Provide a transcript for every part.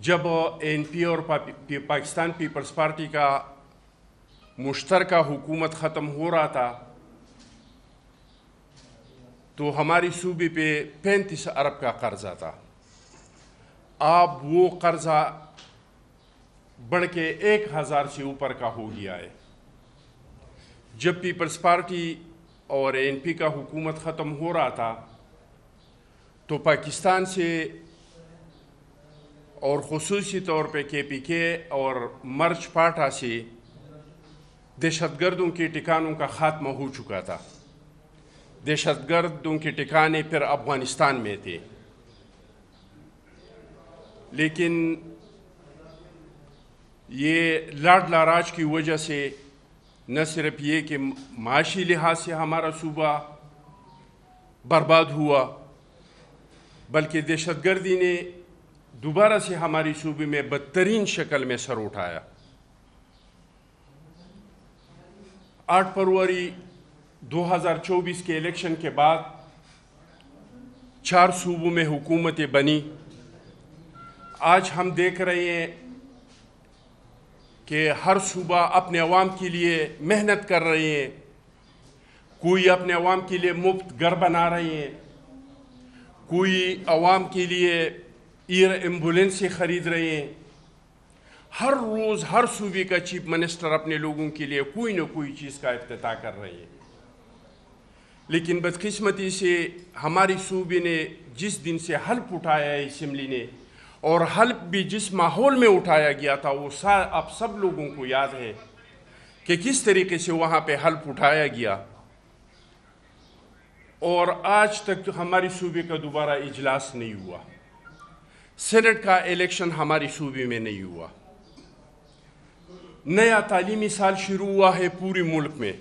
جب N P اور Pakistan Peoples party کا مشترکہ حکومت ختم ہو رہا تھا تو ہماری صوبے پہ 35 ارب کا قرضہ تھا. اب وہ قرضہ بڑھ کے 1000 سے اوپر کا ہو گیا ہے. جب پیپلز پارٹی اور این پی کا حکومت ختم ہو رہا تھا تو پاکستان سے اور خصوصی طور پہ کے پی کے اور مرچ پارٹا سے دہشت گردوں کے ٹھکانوں کا خاتمہ ہو چکا تھا. دہشت گردوں کے ٹھکانے پھر افغانستان میں تھے، لیکن یہ لاڈ لاراج کی وجہ سے نہ صرف یہ کہ معاشی لحاظ سے ہمارا صوبہ برباد ہوا، بلکہ دہشت گردی نے دوبارہ سے ہماری صوبے میں بدترین شکل میں سر اٹھایا. 8 فروری 2024 کے الیکشن کے بعد 4 صوبوں میں حکومتیں بنی. آج ہم دیکھ رہے ہیں کہ ہر صوبہ اپنے عوام کے لیے محنت کر رہے ہیں. کوئی اپنے عوام کے لیے مفت گھر بنا رہے ہیں، کوئی عوام کے لیے ایئر ایمبولینس سے خرید رہے ہیں. ہر روز ہر صوبے کا چیف منسٹر اپنے لوگوں کے لیے کوئی نہ کوئی چیز کا افتتاح کر رہے ہیں. لیکن بدقسمتی سے ہماری صوبے نے جس دن سے حلف اٹھایا ہے اسمبلی نے، اور حلف بھی جس ماحول میں اٹھایا گیا تھا وہ اب سب لوگوں کو یاد ہے کہ کس طریقے سے وہاں پہ حلف اٹھایا گیا. اور آج تک ہماری صوبے کا دوبارہ اجلاس نہیں ہوا. سینٹ کا الیکشن ہماری صوبے میں نہیں ہوا. نیا تعلیمی سال شروع ہوا ہے پورے ملک میں.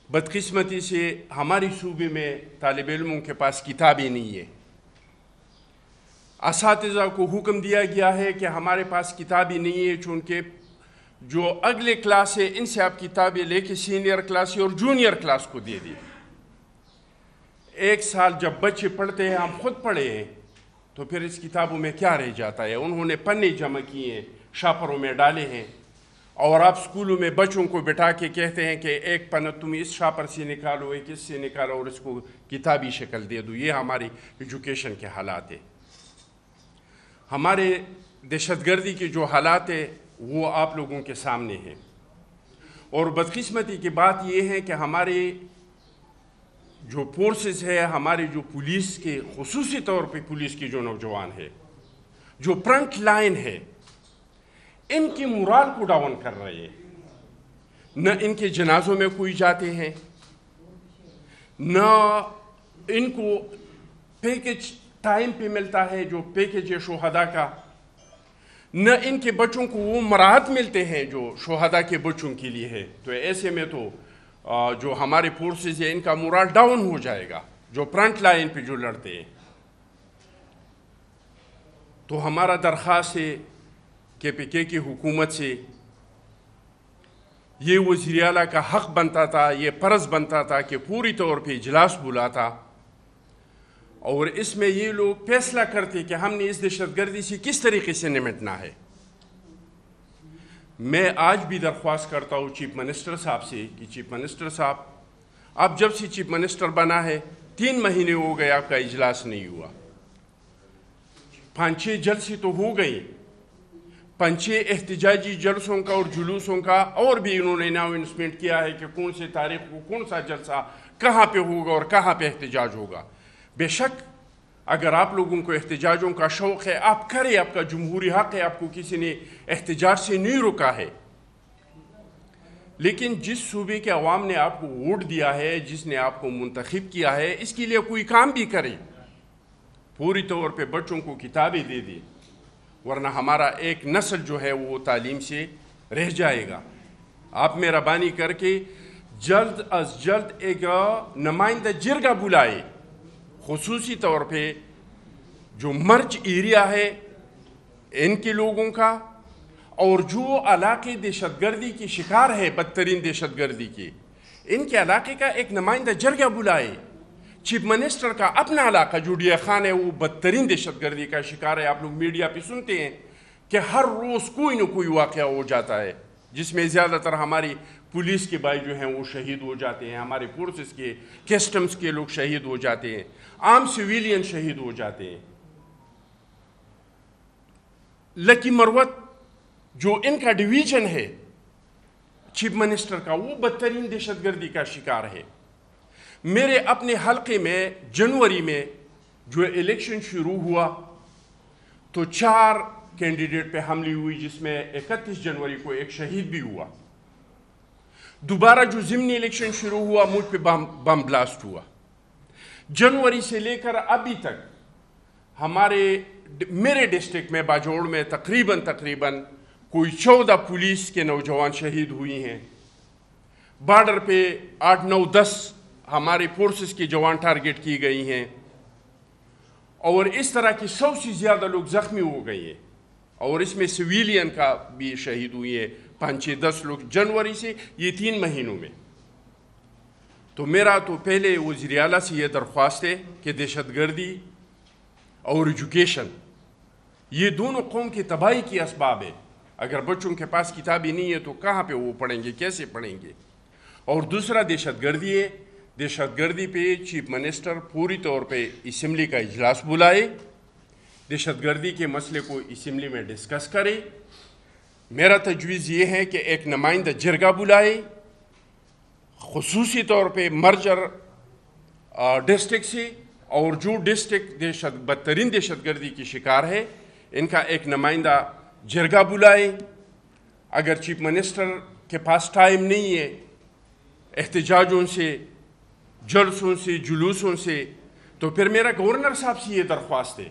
بدقسمتی سے ہماری صوبے میں طالب علموں کے پاس کتابیں نہیں ہیں. اساتذہ کو حکم دیا گیا ہے کہ ہمارے پاس کتابیں نہیں ہیں، چونکہ جو اگلے کلاس ہے ان سے آپ کتابیں لے کے سینئر کلاس اور جونیئر کلاس کو دے دیں. ایک سال جب بچے پڑھتے ہیں، ہم خود پڑھے ہیں، تو پھر اس کتابوں میں کیا رہ جاتا ہے؟ انہوں نے پنے جمع کیے ہیں، شاپروں میں ڈالے ہیں، اور آپ اسکولوں میں بچوں کو بٹھا کے کہتے ہیں کہ ایک پنا تم اس شاپر سے نکالو، ایک اس سے نکالو، اور اس کو کتابی شکل دے دو. یہ ہماری ایجوکیشن کے حالات ہیں. ہمارے دہشت گردی کے جو حالات ہیں وہ آپ لوگوں کے سامنے ہیں. اور بدقسمتی کی بات یہ ہے کہ ہمارے جو فورسز ہے، ہمارے جو پولیس کے، خصوصی طور پہ پولیس کے جو نوجوان ہے، جو فرنٹ لائن ہے، ان کی مورال کو ڈاؤن کر رہے ہیں. نہ ان کے جنازوں میں کوئی جاتے ہیں، نہ ان کو پیکج ٹائم پہ ملتا ہے جو پیکج ہے شہداء کا، نہ ان کے بچوں کو وہ مراحت ملتے ہیں جو شہداء کے بچوں کے لیے ہے. تو ایسے میں تو جو ہمارے فورسز ہیں ان کا مورال ڈاؤن ہو جائے گا، جو فرنٹ لائن پہ جو لڑتے ہیں. تو ہمارا درخواست ہے کے پی کے کی حکومت سے، یہ وزیر اعلیٰ کا حق بنتا تھا، یہ فرض بنتا تھا کہ پوری طور پہ اجلاس بلاتا اور اس میں یہ لوگ فیصلہ کرتے کہ ہم نے اس دہشت گردی سے کس طریقے سے نمٹنا ہے. میں آج بھی درخواست کرتا ہوں چیف منسٹر صاحب سے کہ چیف منسٹر صاحب، آپ جب سے چیف منسٹر بنا ہے 3 مہینے ہو گئے آپ کا اجلاس نہیں ہوا. 5-6 جلسے تو ہو گئی، 5-6 احتجاجی جلسوں کا اور جلوسوں کا، اور بھی انہوں نے اناؤنسمنٹ کیا ہے کہ کون سے تاریخ کو کون سا جلسہ کہاں پہ ہوگا اور کہاں پہ احتجاج ہوگا. بے شک اگر آپ لوگوں کو احتجاجوں کا شوق ہے آپ کریں، آپ کا جمہوری حق ہے، آپ کو کسی نے احتجاج سے نہیں روکا ہے. لیکن جس صوبے کے عوام نے آپ کو ووٹ دیا ہے، جس نے آپ کو منتخب کیا ہے، اس کے لیے کوئی کام بھی کریں. پوری طور پہ بچوں کو کتابیں دے دیں، ورنہ ہمارا ایک نسل جو ہے وہ تعلیم سے رہ جائے گا. آپ مہربانی کر کے جلد از جلد ایک نمائندہ جرگہ بلائے، خصوصی طور پہ جو مرچ ایریا ہے ان کے لوگوں کا، اور جو علاقے دہشت گردی کی شکار ہے، بدترین دہشت گردی کے، ان کے علاقے کا ایک نمائندہ جرگہ بلائے چیف منسٹر کا اپنا علاقہ جو ڈیا خان ہے وہ بدترین دہشت گردی کا شکار ہے. آپ لوگ میڈیا پہ سنتے ہیں کہ ہر روز کوئی نہ کوئی واقعہ ہو جاتا ہے جس میں زیادہ تر ہماری پولیس کے بھائی جو ہیں وہ شہید ہو جاتے ہیں, ہمارے فورسز کے کسٹمز کے لوگ شہید ہو جاتے ہیں, عام سویلین شہید ہو جاتے ہیں. لکی مروت جو ان کا ڈویژن ہے چیف منسٹر کا, وہ بدترین دہشت گردی کا شکار ہے. میرے اپنے حلقے میں جنوری میں جو الیکشن شروع ہوا تو 4 کینڈیڈیٹ پہ حملے ہوئی, جس میں 31 جنوری کو ایک شہید بھی ہوا. دوبارہ جو ضمنی الیکشن شروع ہوا مجھ پہ بم بلاسٹ ہوا. جنوری سے لے کر ابھی تک میرے ڈسٹرکٹ میں باجوڑ میں تقریباً کوئی 14 پولیس کے نوجوان شہید ہوئی ہیں. بارڈر پہ 8, 9, 10 ہمارے فورسز کے جوان ٹارگٹ کی گئی ہیں, اور اس طرح کی 100 سے زیادہ لوگ زخمی ہو گئے ہیں, اور اس میں سویلین کا بھی شہید ہوئی ہے 5, 10 لوگ جنوری سے, یہ 3 مہینوں میں. تو میرا تو پہلے وزیر اعلیٰ سے یہ درخواست ہے کہ دہشت گردی اور ایجوکیشن یہ دونوں قوم کی تباہی کی اسباب ہے. اگر بچوں کے پاس کتابیں نہیں ہے تو کہاں پہ وہ پڑھیں گے, کیسے پڑھیں گے؟ اور دوسرا دہشت گردی ہے. دہشت گردی پہ چیف منسٹر پوری طور پہ اسمبلی کا اجلاس بلائے, دہشت گردی کے مسئلے کو اسمبلی میں ڈسکس کرے. میرا تجویز یہ ہے کہ ایک نمائندہ جرگہ بلائے, خصوصی طور پہ مرجر ڈسٹرکٹ سے, اور جو ڈسٹرکٹ بدترین دہشت گردی کی شکار ہے ان کا ایک نمائندہ جرگہ بلائے. اگر چیف منسٹر کے پاس ٹائم نہیں ہے احتجاجوں سے, جلسوں سے, جلوسوں سے, تو پھر میرا گورنر صاحب سے یہ درخواست ہے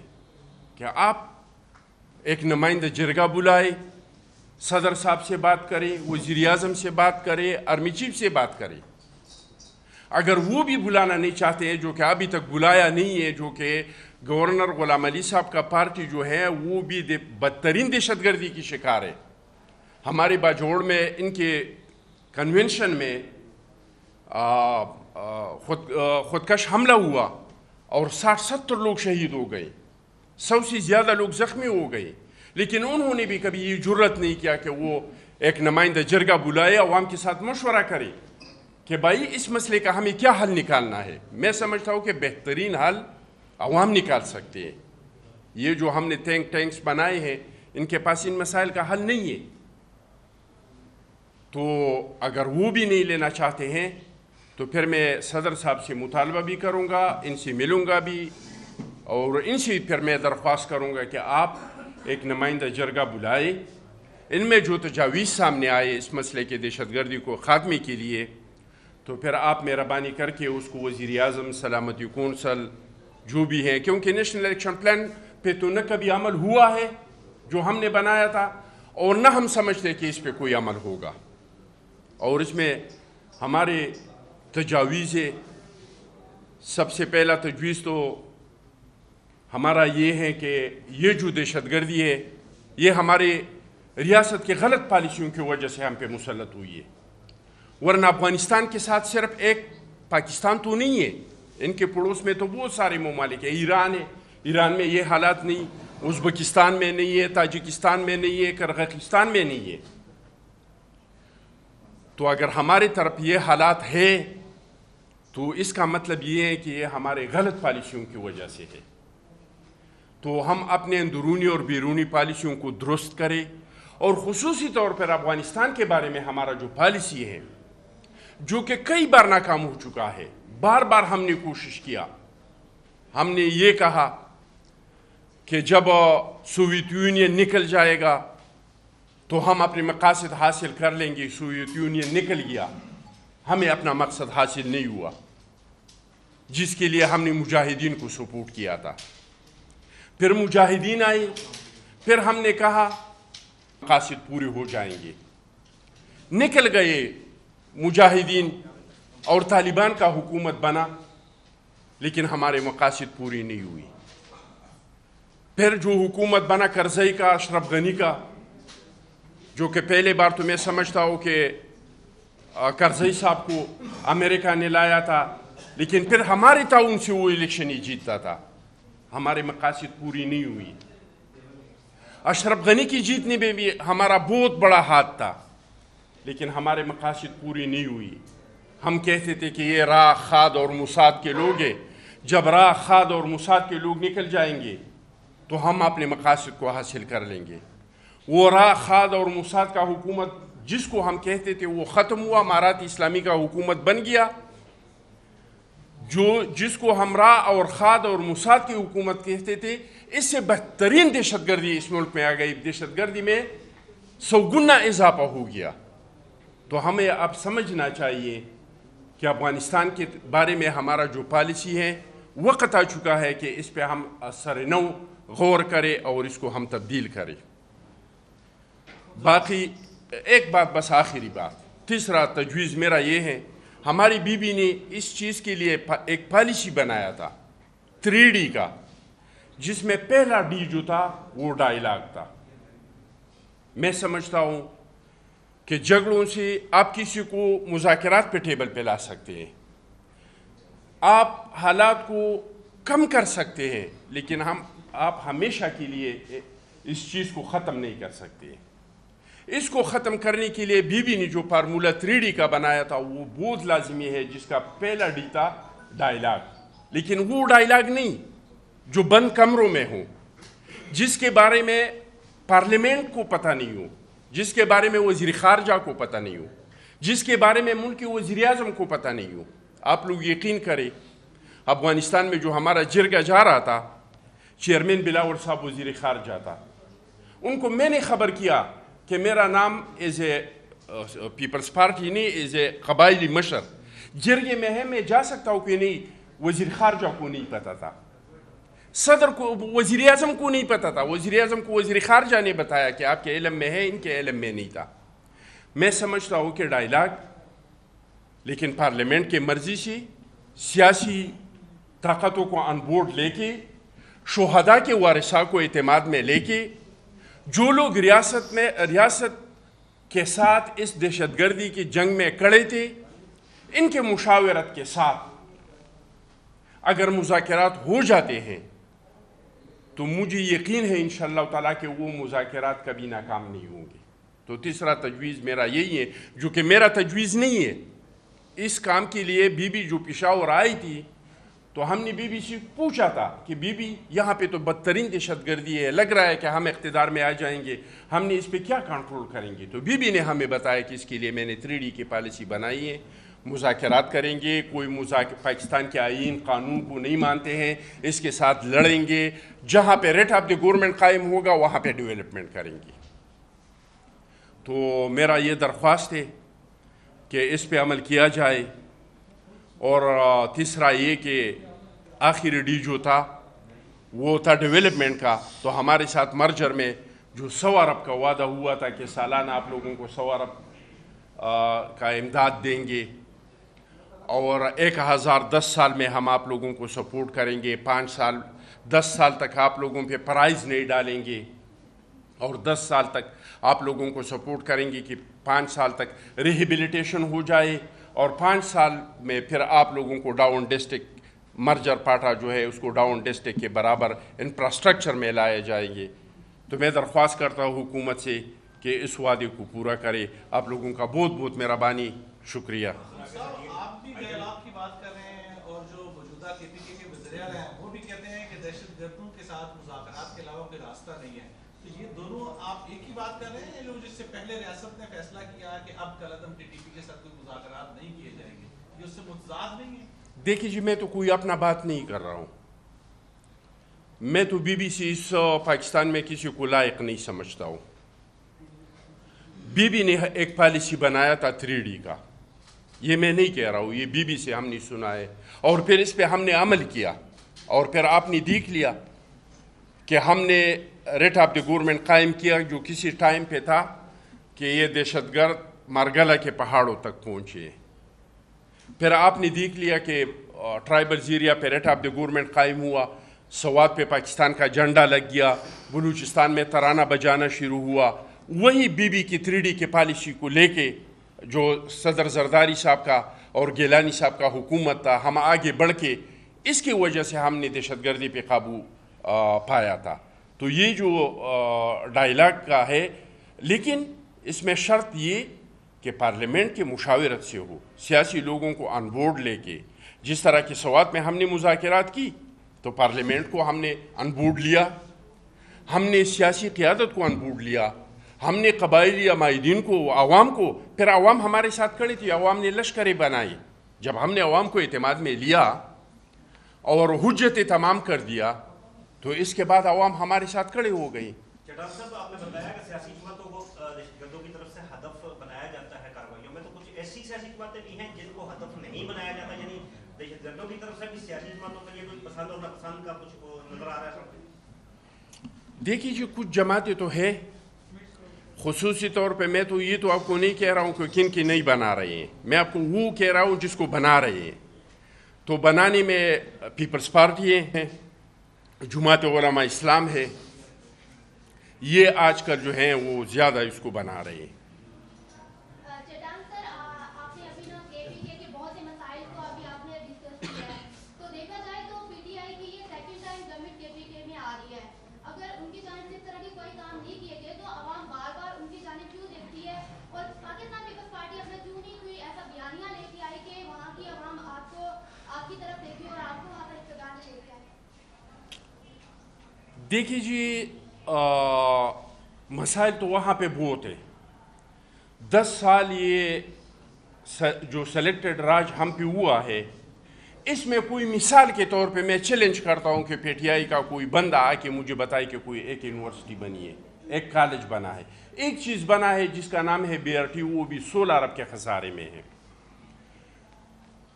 کہ آپ ایک نمائندہ جرگہ بلائے, صدر صاحب سے بات کرے, وزیر اعظم سے بات کرے, آرمی چیف سے بات کرے. اگر وہ بھی بلانا نہیں چاہتے ہیں, جو کہ ابھی تک بلایا نہیں ہے, جو کہ گورنر غلام علی صاحب کا پارٹی جو ہے وہ بھی بدترین دہشت گردی کی شکار ہے. ہمارے باجوڑ میں ان کے کنونشن میں خودکش حملہ ہوا اور 60-70 لوگ شہید ہو گئے, 100 سے زیادہ لوگ زخمی ہو گئے. لیکن انہوں نے بھی کبھی یہ جرت نہیں کیا کہ وہ ایک نمائندہ جرگہ بلائے, عوام کے ساتھ مشورہ کرے کہ بھائی اس مسئلے کا ہمیں کیا حل نکالنا ہے. میں سمجھتا ہوں کہ بہترین حل عوام نکال سکتے ہیں. یہ جو ہم نے تھنک ٹینکس بنائے ہیں ان کے پاس ان مسائل کا حل نہیں ہے. تو اگر وہ بھی نہیں لینا چاہتے ہیں تو پھر میں صدر صاحب سے مطالبہ بھی کروں گا, ان سے ملوں گا بھی, اور ان سے پھر میں درخواست کروں گا کہ آپ ایک نمائندہ جرگہ بلائے. ان میں جو تجاویز سامنے آئے اس مسئلے کے دہشت گردی کو خاتمے کے لیے, تو پھر آپ مہربانی کر کے اس کو وزیر اعظم, سلامتی کونسل جو بھی ہیں, کیونکہ نیشنل الیکشن پلان پہ تو نہ کبھی عمل ہوا ہے جو ہم نے بنایا تھا, اور نہ ہم سمجھتے کہ اس پہ کوئی عمل ہوگا. اور اس میں ہمارے تجاویز ہے. سب سے پہلا تجویز تو ہمارا یہ ہے کہ یہ جو دہشت گردی ہے یہ ہمارے ریاست کے غلط پالیسیوں کی وجہ سے ہم پہ مسلط ہوئی ہے. ورنہ افغانستان کے ساتھ صرف ایک پاکستان تو نہیں ہے, ان کے پڑوس میں تو بہت سارے ممالک ہیں. ایران ہے, ایران میں یہ حالات نہیں, ازبکستان میں نہیں ہے, تاجکستان میں نہیں ہے, کرغزستان میں نہیں ہے. تو اگر ہمارے طرف یہ حالات ہے تو اس کا مطلب یہ ہے کہ یہ ہمارے غلط پالیسیوں کی وجہ سے ہے. تو ہم اپنے اندرونی اور بیرونی پالیسیوں کو درست کریں, اور خصوصی طور پر افغانستان کے بارے میں ہمارا جو پالیسی ہے جو کہ کئی بار ناکام ہو چکا ہے. بار بار ہم نے کوشش کیا, ہم نے یہ کہا کہ جب سوویت یونین نکل جائے گا تو ہم اپنے مقاصد حاصل کر لیں گے. سوویت یونین نکل گیا, ہمیں اپنا مقصد حاصل نہیں ہوا, جس کے لیے ہم نے مجاہدین کو سپورٹ کیا تھا. پھر مجاہدین آئے, پھر ہم نے کہا مقاصد پورے ہو جائیں گے. نکل گئے مجاہدین اور طالبان کا حکومت بنا, لیکن ہمارے مقاصد پوری نہیں ہوئی. پھر جو حکومت بنا کرزئی کا, اشرف غنی کا, جو کہ پہلے بار تو میں سمجھتا ہوں کہ کرزئی صاحب کو امریکہ نے لایا تھا, لیکن پھر ہمارے تعاون سے وہ الیکشن ہی جیتتا تھا. ہمارے مقاصد پوری نہیں ہوئی. اشرف غنی کی جیتنے میں بھی ہمارا بہت بڑا ہاتھ تھا, لیکن ہمارے مقاصد پوری نہیں ہوئی. ہم کہتے تھے کہ یہ راہ خاد اور موساد کے لوگ ہیں, جب راہ خاد اور موساد کے لوگ نکل جائیں گے تو ہم اپنے مقاصد کو حاصل کر لیں گے. وہ راہ خاد اور موساد کا حکومت جس کو ہم کہتے تھے وہ ختم ہوا, امارات اسلامی کا حکومت بن گیا. جس کو ہم راہ اور خاد اور موساد کی حکومت کہتے تھے, اس سے بہترین دہشت گردی اس ملک میں آ گئی. دہشت گردی میں 100 گنا اضافہ ہو گیا. تو ہمیں اب سمجھنا چاہیے کہ افغانستان کے بارے میں ہمارا جو پالیسی ہے وقت آ چکا ہے کہ اس پہ ہم سر نو غور کریں اور اس کو ہم تبدیل کریں. باقی ایک بات, بس آخری بات, تیسرا تجویز میرا یہ ہے, ہماری بی بی نے اس چیز کے لیے ایک پالیسی بنایا تھا 3D کا, جس میں پہلا ڈی جو تھا وہ ڈائیلاگ تھا. میں سمجھتا ہوں کہ جھگڑوں سے آپ کسی کو مذاکرات پہ ٹیبل پہ لا سکتے ہیں, آپ حالات کو کم کر سکتے ہیں, لیکن آپ ہمیشہ کے لیے اس چیز کو ختم نہیں کر سکتے. اس کو ختم کرنے کے لیے بی بی نے جو فارمولہ 3D کا بنایا تھا وہ بہت لازمی ہے, جس کا پہلا ڈی تھا ڈائیلاگ. لیکن وہ ڈائیلاگ نہیں جو بند کمروں میں ہوں, جس کے بارے میں پارلیمنٹ کو پتہ نہیں ہو, جس کے بارے میں وزیر خارجہ کو پتہ نہیں ہو, جس کے بارے میں ملک کے وزیر اعظم کو پتہ نہیں ہو. آپ لوگ یقین کریں, افغانستان میں جو ہمارا جرگہ جا رہا تھا, چیئرمین بلاول صاحب وزیر خارجہ تھا, ان کو میں نے خبر کیا کہ میرا نام ایز اے پیپلز پارٹی نہیں, ایز اے قبائلی مشر جرگے میں ہے, میں جا سکتا ہوں کہ نہیں. وزیر خارجہ کو نہیں پتہ تھا, صدر کو, وزیر اعظم کو نہیں پتہ تھا. وزیر اعظم کو وزیر خارجہ نے بتایا کہ آپ کے علم میں ہے, ان کے علم میں نہیں تھا. میں سمجھتا ہوں کہ ڈائیلاگ, لیکن پارلیمنٹ کی مرضی سے سیاسی طاقتوں کو آن بورڈ لے کے, شہداء کے وارثاء کو اعتماد میں لے کے, جو لوگ ریاست کے ساتھ اس دہشت گردی کی جنگ میں کڑے تھے, ان کے مشاورت کے ساتھ اگر مذاکرات ہو جاتے ہیں تو مجھے یقین ہے انشاءاللہ تعالیٰ کہ وہ مذاکرات کبھی ناکام نہیں ہوں گے. تو تیسرا تجویز میرا یہی ہے, جو کہ میرا تجویز نہیں ہے. اس کام کے لیے بی بی جو پشاور آئی تھی تو ہم نے بی بی سے پوچھا تھا کہ بی بی یہاں پہ تو بدترین دہشت گردی ہے, لگ رہا ہے کہ ہم اقتدار میں آ جائیں گے, ہم نے اس پہ کیا کنٹرول کریں گے. تو بی بی نے ہمیں بتایا کہ اس کے لیے میں نے 3D کی پالیسی بنائی ہے, مذاکرات کریں گے. کوئی پاکستان کے آئین قانون کو نہیں مانتے ہیں, اس کے ساتھ لڑیں گے. جہاں پہ ریٹ آف دی گورنمنٹ قائم ہوگا وہاں پہ ڈیولپمنٹ کریں گے. تو میرا یہ درخواست ہے کہ اس پہ عمل کیا جائے. اور تیسرا یہ کہ آخری ڈی جو تھا وہ تھا ڈیولپمنٹ کا. تو ہمارے ساتھ مرجر میں جو 100 ارب کا وعدہ ہوا تھا کہ سالانہ آپ لوگوں کو 100 ارب کا امداد دیں گے, اور 1010 سال میں ہم آپ لوگوں کو سپورٹ کریں گے. 10 سال تک آپ لوگوں پہ پرائز نہیں ڈالیں گے, اور 10 سال تک آپ لوگوں کو سپورٹ کریں گے کہ 5 سال تک ریہیبلیٹیشن ہو جائے, اور 5 سال میں پھر آپ لوگوں کو ڈاؤن ڈسٹرکٹ مرجر پاٹا جو ہے اس کو ڈاؤن ڈسٹرکٹ کے برابر انفراسٹرکچر میں لائے جائیں گے. تو میں درخواست کرتا ہوں حکومت سے کہ اس وعدے کو پورا کرے. آپ لوگوں کا بہت بہت مہربانی, شکریہ. آپ بھی ڈائیلاگ کی بات کر رہے ہیں, اور جو موجودہ کے پی کے وزیر اعلیٰ ہیں وہ بھی کہتے ہیں کہ دہشت گردوں کے ساتھ مذاکرات کے علاوہ کوئی راستہ نہیں ہے. تو یہ دونوں آپ ایک ہی بات کر رہے ہیں, جس سے پہلے ریاست نے فیصلہ کیا کہ اب کالعدم ٹی ٹی پی کے ساتھ کوئی مذاکرات نہیں کیے جائیں گے, یہ اس سے متضاد نہیں ہے؟ دیکھیے جی, میں تو کوئی اپنا بات نہیں کر رہا ہوں. میں تو بی بی سی اس پاکستان میں کسی کو لائق نہیں سمجھتا ہوں. بی بی نے ایک پالیسی بنایا تھا 3D کا, یہ میں نہیں کہہ رہا ہوں, یہ بی بی سے ہم نے سنا ہے, اور پھر اس پہ ہم نے عمل کیا. اور پھر آپ نے دیکھ لیا کہ ہم نے ریٹ آف دی گورنمنٹ قائم کیا, جو کسی ٹائم پہ تھا کہ یہ دہشت گرد مارگلا کے پہاڑوں تک پہنچے. پھر آپ نے دیکھ لیا کہ ٹرائبل ایریا پہ ریٹ آف دی گورنمنٹ قائم ہوا, سوات پہ پاکستان کا جھنڈا لگ گیا, بلوچستان میں ترانہ بجانا شروع ہوا. وہی بی بی کی 3D کی پالیسی کو لے کے جو صدر زرداری صاحب کا اور گیلانی صاحب کا حکومت تھا، ہم آگے بڑھ کے اس کی وجہ سے ہم نے دہشت گردی پہ قابو پایا تھا. تو یہ جو ڈائلاگ کا ہے، لیکن اس میں شرط یہ کہ پارلیمنٹ کے مشاورت سے ہو، سیاسی لوگوں کو آن بورڈ لے کے. جس طرح کی سوات میں ہم نے مذاکرات کی تو پارلیمنٹ کو ہم نے آن بورڈ لیا، ہم نے سیاسی قیادت کو آن بورڈ لیا، ہم نے قبائلی عمائدین کو، عوام کو، پھر عوام ہمارے ساتھ کھڑی تھی، عوام نے لشکریں بنائی. جب ہم نے عوام کو اعتماد میں لیا اور حجت تمام کر دیا تو اس کے بعد عوام ہمارے ساتھ کھڑے ہو گئی. ڈاکٹر صاحب، آپ نے بتایا کہ سیاسی جماعتوں کو دہشت گردوں کی طرف سے ہدف بنایا جاتا ہے کارروائیوں میں، تو کچھ ایسی سیاسی جماعتیں بھی ہیں جن کو ہدف نہیں بنایا جاتا، یعنی دہشت گردوں کی طرف سے بھی سیاسی جماعتوں کا یہ کوئی پسند اور ناپسند کا کچھ نظر آ رہا ہے؟ دیکھیے جی، کچھ جماعتیں تو ہے، خصوصی طور پہ میں تو یہ تو آپ کو نہیں کہہ رہا ہوں کہ کن کی نہیں بنا رہے ہیں، میں آپ کو وہ کہہ رہا ہوں جس کو بنا رہے ہیں. تو بنانے میں پیپلز پارٹی ہیں، جماعت علماء اسلام ہے، یہ آج کل جو ہیں وہ زیادہ اس کو بنا رہے ہیں. چٹان سر، آپ نے ابھی کے پی کے بہت سے مسائل کو ابھی آپ نے ڈسکس کیا ہے، تو دیکھا جائے تو پی ٹی آئی کی یہ سیکنڈ ٹائم گورنمنٹ کے پی کے میں آ رہی ہے. اگر ان کی جانب سے اس طرح کے کوئی کام نہیں کیے گئے تو عوام بار بار ان کی جانب کیوں دیکھتی ہے، اور پاکستان پیپلز پارٹی اپنا کیوں نہیں کوئی ایسا بیانیہ لے کے آئی کہ وہاں کی عوام آپ کی طرف دیکھے اور آپ کو وہاں پر اقتدار میں لے کے آئے؟ دیکھیے جی، مسائل تو وہاں پہ بہت ہے. 10 سال یہ جو سلیکٹڈ راج ہم پہ ہوا ہے، اس میں کوئی مثال کے طور پہ میں چیلنج کرتا ہوں کہ پی ٹی آئی کا کوئی بندہ آ کے مجھے بتائے کہ کوئی ایک یونیورسٹی بنی ہے، ایک کالج بنا ہے، ایک چیز بنا ہے جس کا نام ہے BRT، وہ بھی 16 ارب کے خسارے میں ہے.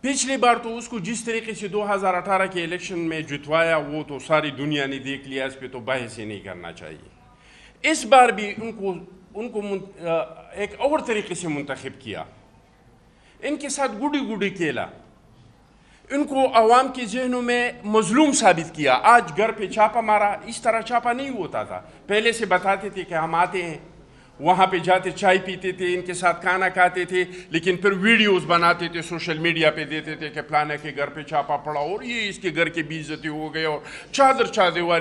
پچھلی بار تو اس کو جس طریقے سے 2018 کے الیکشن میں جتوایا وہ تو ساری دنیا نے دیکھ لیا، اس پہ تو بحث ہی نہیں کرنا چاہیے. اس بار بھی ان کو ایک اور طریقے سے منتخب کیا، ان کے ساتھ گڈی گڈی کھیلا، ان کو عوام کے ذہنوں میں مظلوم ثابت کیا. آج گھر پہ چھاپا مارا، اس طرح چھاپا نہیں ہوتا تھا. پہلے سے بتاتے تھے کہ ہم آتے ہیں، وہاں پہ جاتے چائے پیتے تھے، ان کے ساتھ کھانا کھاتے تھے، لیکن پھر ویڈیوز بناتے تھے، سوشل میڈیا پہ دیتے تھے کہ فلانے کے گھر پہ چھاپا پڑا اور یہ اس کے گھر کی بے عزتی ہو گئی اور چادر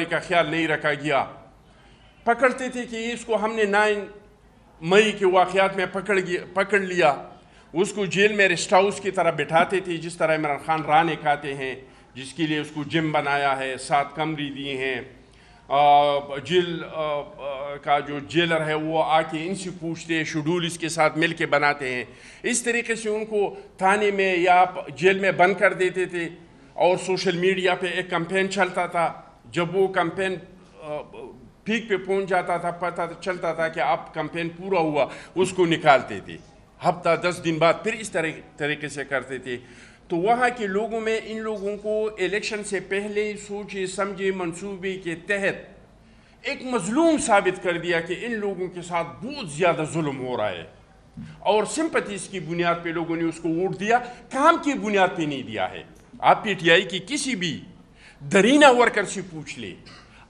کا خیال نہیں رکھا گیا. پکڑتے تھے کہ اس کو ہم نے 9 مئی کے واقعات میں پکڑ لیا، اس کو جیل میں ریسٹ ہاؤس کی طرح بٹھاتے تھے، جس طرح عمران خان رانے کھاتے ہیں، جس کے لیے اس کو جم بنایا ہے، 7 کمرے دیے ہیں. جیل کا جو جیلر ہے وہ آ کے ان سے پوچھتے ہیں، شیڈول اس کے ساتھ مل کے بناتے ہیں. اس طریقے سے ان کو تھانے میں یا جیل میں بند کر دیتے تھے اور سوشل میڈیا پہ ایک کمپین چلتا تھا. جب وہ کمپین پیک پہ پہنچ جاتا تھا، پتہ چلتا تھا کہ اب کمپین پورا ہوا، اس کو نکالتے تھے. ہفتہ 10 دن بعد پھر اس طریقے سے کرتے تھے. تو وہاں کے لوگوں میں ان لوگوں کو الیکشن سے پہلے سوچے سمجھے منصوبے کے تحت ایک مظلوم ثابت کر دیا کہ ان لوگوں کے ساتھ بہت زیادہ ظلم ہو رہا ہے، اور سمپتیز کی بنیاد پہ لوگوں نے اس کو ووٹ دیا، کام کی بنیاد پہ نہیں دیا ہے. آپ پی ٹی آئی کی کسی بھی درینہ ورکر سے پوچھ لے،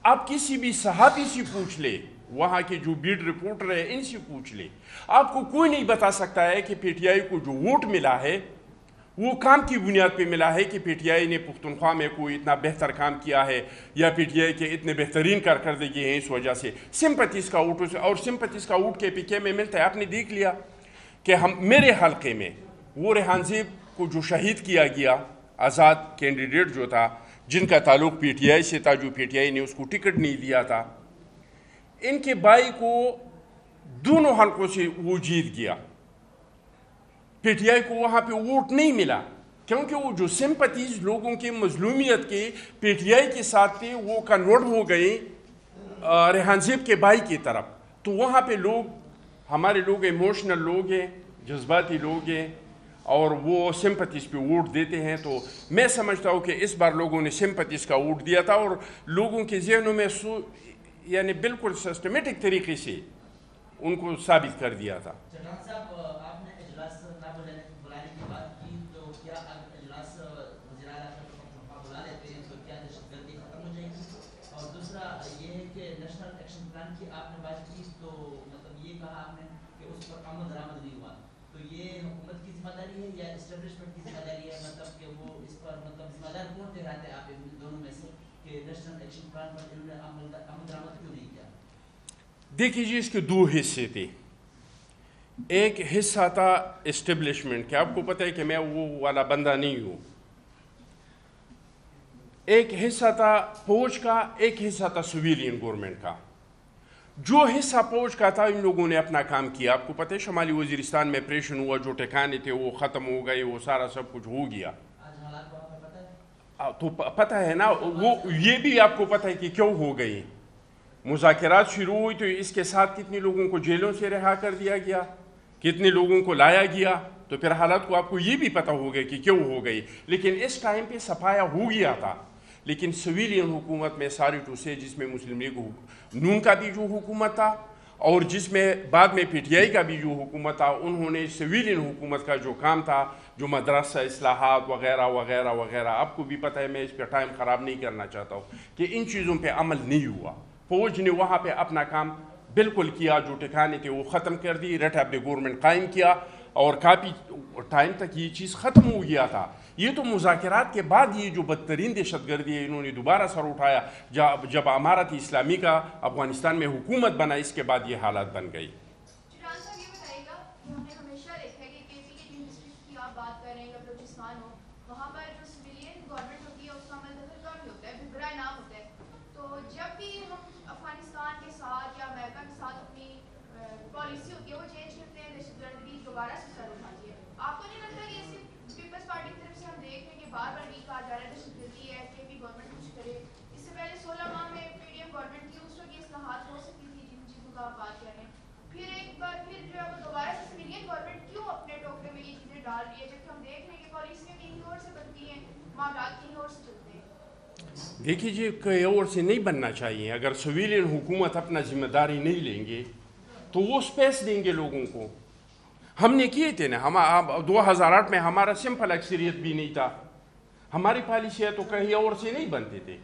آپ کسی بھی صحافی سے پوچھ لے، وہاں کے جو بیٹ رپورٹر ہے ان سے پوچھ لے، آپ کو کوئی نہیں بتا سکتا ہے کہ پی ٹی آئی کو جو ووٹ ملا ہے وہ کام کی بنیاد پہ ملا ہے کہ پی ٹی آئی نے پختونخوا میں کوئی اتنا بہتر کام کیا ہے، یا پی ٹی آئی کے اتنے بہترین کارکردگی ہیں اس وجہ سے سمپتیز کا ووٹ. اور سمپتیز کا ووٹ کے پی کے میں ملتا ہے. آپ نے دیکھ لیا کہ میرے حلقے میں وہ ریحان زیب کو جو شہید کیا گیا، آزاد کینڈیڈیٹ جو تھا، جن کا تعلق پی ٹی آئی سے تھا، جو پی ٹی آئی نے اس کو ٹکٹ نہیں دیا تھا، ان کے بھائی کو دونوں حلقوں سے وہ جیت گیا. پی ٹی آئی کو وہاں پہ ووٹ نہیں ملا کیونکہ وہ جو سمپتیز لوگوں کی مظلومیت کے پی ٹی آئی کے ساتھ تھے وہ کنورٹ ہو گئی ریحان زیب کے بھائی کی طرف. تو وہاں پہ ہمارے لوگ ایموشنل لوگ ہیں، جذباتی لوگ ہیں، اور وہ سمپتیز پہ ووٹ دیتے ہیں. تو میں سمجھتا ہوں کہ اس بار لوگوں نے سمپتیز کا ووٹ دیا تھا اور لوگوں کے ذہنوں میں یعنی بالکل سسٹمیٹک طریقے سے ان کو ثابت کر دیا تھا. چٹان صاحب، آپ نے اجلاس نہ بلانے کی بات کی، تو کیا اجلاس وزیر اعلیٰ کا بلا لیتے ہیں تو کیا دہشت گردی ختم ہو جائے گی؟ اور دوسرا یہ ہے کہ نیشنل ایکشن پلان کی آپ نے بات کی، تو مطلب یہ کہا آپ نے کہ اس پر عمل درآمد نہیں ہوا، تو یہ حکومت کی ذمہ داری ہے یا اسٹیبلشمنٹ کی ذمہ داری ہے؟ مطلب کہ وہ اس پر مطلب ذمہ دار کون ٹھہراتے ہیں آپ ان دونوں میں سے کہ نیشنل ایکشن پلان پر انہوں نے عمل درآمد کیوں نہیں کیا؟ دیکھیے جی، اس کے دو حصے تھے. ایک حصہ تھا اسٹیبلشمنٹ کہ آپ کو پتہ ہے کہ میں وہ والا بندہ نہیں ہوں. ایک حصہ تھا فوج کا، ایک حصہ تھا سویلین گورنمنٹ کا. جو حصہ فوج کا تھا ان لوگوں نے اپنا کام کیا. آپ کو پتہ ہے شمالی وزیرستان میں آپریشن ہوا، جو ٹھکانے تھے وہ ختم ہو گئے، وہ سارا سب کچھ ہو گیا. آج حالات کو آپ کو پتہ ہے؟ تو پتہ ہے نا، وہ یہ بھی آپ کو پتہ ہے کہ کیوں ہو گئی. مذاکرات شروع ہوئی تو اس کے ساتھ کتنے لوگوں کو جیلوں سے رہا کر دیا گیا، کتنے لوگوں کو لایا گیا. تو پھر حالات کو آپ کو یہ بھی پتہ ہو گیا کہ کیوں ہو گئی. لیکن اس ٹائم پہ صفایا ہو گیا تھا. لیکن سویلین حکومت میں ساری ٹو سے، جس میں مسلم لیگ نون کا بھی جو حکومت تھا اور جس میں بعد میں پی ٹی آئی کا بھی جو حکومت تھا، انہوں نے سویلین حکومت کا جو کام تھا، جو مدرسہ اصلاحات وغیرہ وغیرہ وغیرہ، آپ کو بھی پتہ ہے، میں اس پہ ٹائم خراب نہیں کرنا چاہتا ہوں، کہ ان چیزوں پہ عمل نہیں ہوا. فوج نے وہاں پہ اپنا کام بالکل کیا، جو ٹھکانے تھے وہ ختم کر دی، ریٹ آف دی گورنمنٹ قائم کیا، اور کافی ٹائم تک یہ چیز ختم ہو گیا تھا. یہ تو مذاکرات کے بعد یہ جو بدترین دہشت گردی ہے انہوں نے دوبارہ سر اٹھایا جب امارت اسلامی کا افغانستان میں حکومت بنا، اس کے بعد یہ حالات بن گئی. جنرال صاحب یہ بتائیے گا کہ ہم نے ہمیشہ دیکھا ہے کہ کے پی کے جن ڈسٹرکٹ کی آپ بات کر رہے ہیں یا بلوچستان ہو، وہاں پر جو سویلین گورنمنٹ ہوتی ہے اس کا عمل دخل کم ہی ہوتا ہے، برائے نام ہوتا ہے. تو جب بھی ہم افغانستان کے ساتھ یا امریکہ کے ساتھ اپنی پالیسی ہوتی ہے وہ چینج کرتے ہیں، دہشت گردی دوبارہ سے سر اٹھاتی ہے. آپ کو نہیں لگتا کہ ایسے پیپلز پارٹی کی طرف سے ہم دیکھ رہے ہیں کہ بار بار یہ کہا جا رہا ہے دہشت گردی ہے، کے پی گورنمنٹ کچھ کرے؟ اس سے پہلے 16 ماہ میں پی ڈی ایم گورنمنٹ تھی، اس وقت یہ اصلاحات ہو سکتی تھی جن چیزوں کا آپ بات کر رہے ہیں. پھر ایک بار پھر جو ہے وہ دوبارہ سے سویلین گورنمنٹ کیوں اپنے ٹوکرے میں یہ چیزیں ڈال رہی ہے، جبکہ ہم دیکھ رہے ہیں کہ پالیسیاں کہیں اور سے بنتی ہیں، معاملات کہیں اور سے چلتے ہیں. دیکھیے جی، کہیں اور سے نہیں بننا چاہیے. اگر سویلین حکومت اپنا ذمہ داری نہیں لیں گے تو وہ سپیس دیں گے لوگوں کو. ہم نے کیے تھے نا، 2008 میں ہمارا سمپل اکثریت بھی نہیں تھا. ہماری پالیسیاں تو کہیں اور سے نہیں بنتے تھے،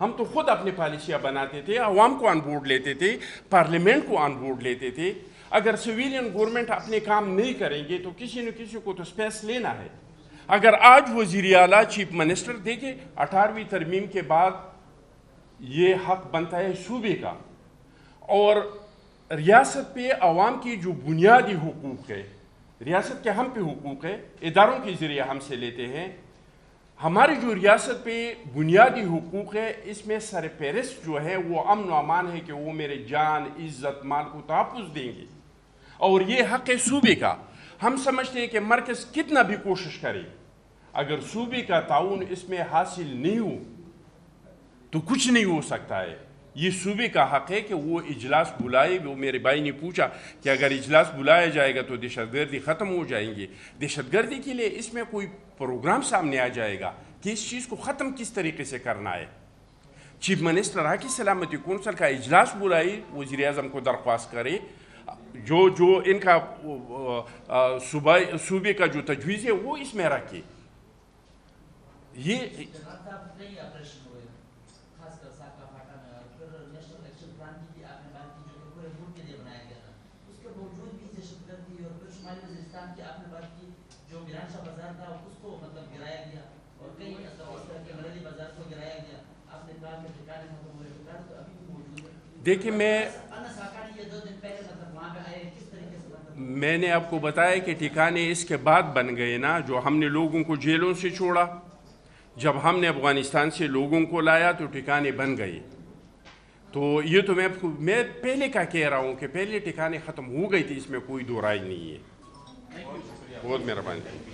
ہم تو خود اپنی پالیسیاں بناتے تھے، عوام کو آن بورڈ لیتے تھے، پارلیمنٹ کو آن بورڈ لیتے تھے. اگر سویلین گورنمنٹ اپنے کام نہیں کریں گے تو کسی نہ کسی کو تو سپیس لینا ہے. اگر آج وزیر اعلیٰ چیف منسٹر، دیکھیں 18ویں ترمیم کے بعد یہ حق بنتا ہے صوبے کا، اور ریاست پہ عوام کی جو بنیادی حقوق ہے، ریاست کے ہم پہ حقوق ہے، اداروں کے ذریعے ہم سے لیتے ہیں. ہماری جو ریاست پہ بنیادی حقوق ہے، اس میں سرپرست جو ہے وہ امن و امان ہے کہ وہ میرے جان، عزت، مال کو تحفظ دیں گے، اور یہ حق ہے صوبے کا. ہم سمجھتے ہیں کہ مرکز کتنا بھی کوشش کرے، اگر صوبے کا تعاون اس میں حاصل نہیں ہو تو کچھ نہیں ہو سکتا ہے. یہ صوبے کا حق ہے کہ وہ اجلاس بلائے. وہ میرے بھائی نے پوچھا کہ اگر اجلاس بلایا جائے گا تو دہشت گردی ختم ہو جائیں گے. دہشت گردی کے لیے اس میں کوئی پروگرام سامنے آ جائے گا کہ اس چیز کو ختم کس طریقے سے کرنا ہے. چیف منسٹر رہا کہ سلامتی کونسل کا اجلاس بلائی، وزیر اعظم کو درخواست کرے، جو ان کا صوبے کا جو تجویز ہے وہ اس میں رکھے. یہ دیکھیں، میں نے آپ کو بتایا کہ ٹھکانے اس کے بعد بن گئے نا، جو ہم نے لوگوں کو جیلوں سے چھوڑا، جب ہم نے افغانستان سے لوگوں کو لایا تو ٹھکانے بن گئے. تو یہ تو میں پہلے کا کہہ رہا ہوں کہ پہلے ٹھکانے ختم ہو گئی تھی، اس میں کوئی دو رائے نہیں ہے. بہت مہربانی.